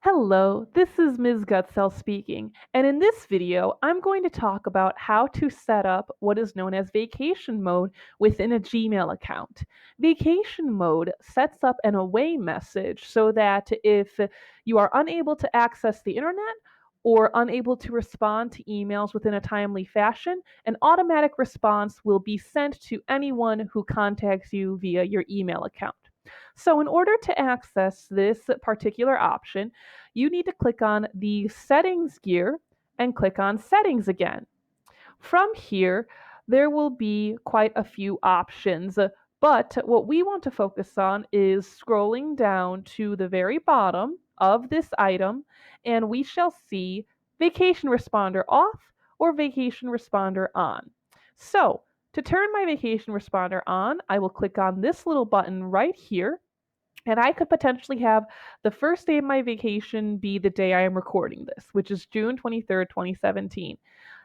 Hello, this is Ms. Gutsell speaking, and in this video, I'm going to talk about how to set up what is known as vacation mode within a Gmail account. Vacation mode sets up an away message so that if you are unable to access the internet or unable to respond to emails within a timely fashion, an automatic response will be sent to anyone who contacts you via your email account. So, in order to access this particular option, you need to click on the settings gear and click on settings again. From here, there will be quite a few options, but what we want to focus on is scrolling down to the very bottom of this item, and we shall see vacation responder off or vacation responder on. So, to turn my vacation responder on, I will click on this little button right here, and I could potentially have the first day of my vacation be the day I am recording this, which is June 23rd, 2017.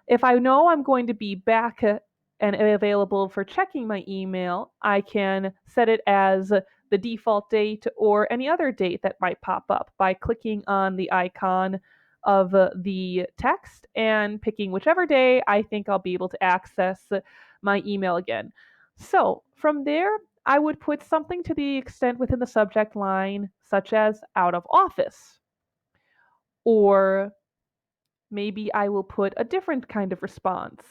If I know I'm going to be back and available for checking my email, I can set it as the default date or any other date that might pop up by clicking on the icon of the text and picking whichever day I think I'll be able to access my email again. So from there, I would put something to the extent within the subject line, such as out of office, or maybe I will put a different kind of response.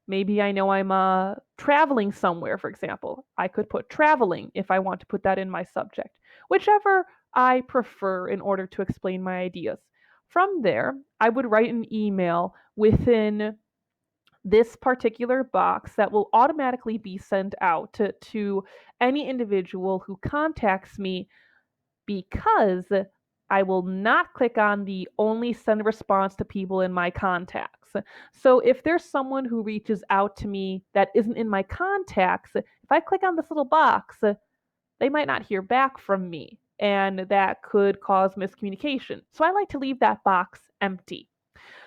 Maybe I know I'm traveling somewhere, for example. I could put traveling if I want to put that in my subject, whichever I prefer in order to explain my ideas. From there, I would write an email within this particular box that will automatically be sent out to any individual who contacts me because I will not click on the only send response to people in my contacts. So if there's someone who reaches out to me that isn't in my contacts, if I click on this little box, they might not hear back from me, and that could cause miscommunication. So I like to leave that box empty.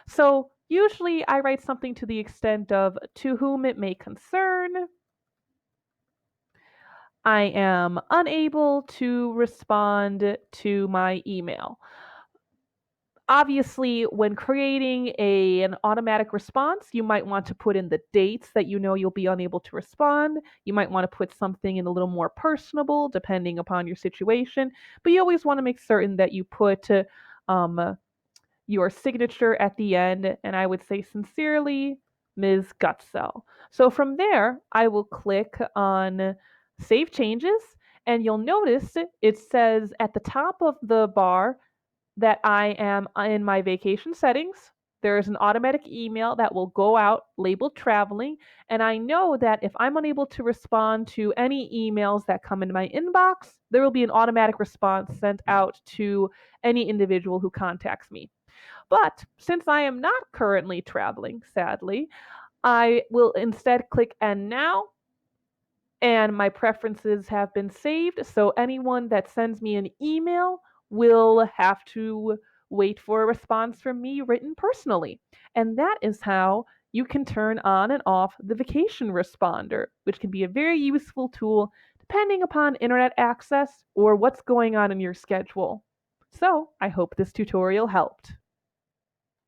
So usually I write something to the extent of to whom it may concern, I am unable to respond to my email. Obviously, when creating an automatic response, you might want to put in the dates that you know you'll be unable to respond. You might want to put something in a little more personable, depending upon your situation. But you always want to make certain that you put um, your signature at the end, and I would say sincerely, Ms. Gutsell. So from there, I will click on Save Changes, and you'll notice it says at the top of the bar that I am in my vacation settings. There is an automatic email that will go out labeled traveling, and I know that if I'm unable to respond to any emails that come into my inbox, there will be an automatic response sent out to any individual who contacts me. But since I am not currently traveling, sadly, I will instead click End Now, and my preferences have been saved. So anyone that sends me an email will have to wait for a response from me written personally. And that is how you can turn on and off the vacation responder, which can be a very useful tool depending upon internet access or what's going on in your schedule. So I hope this tutorial helped.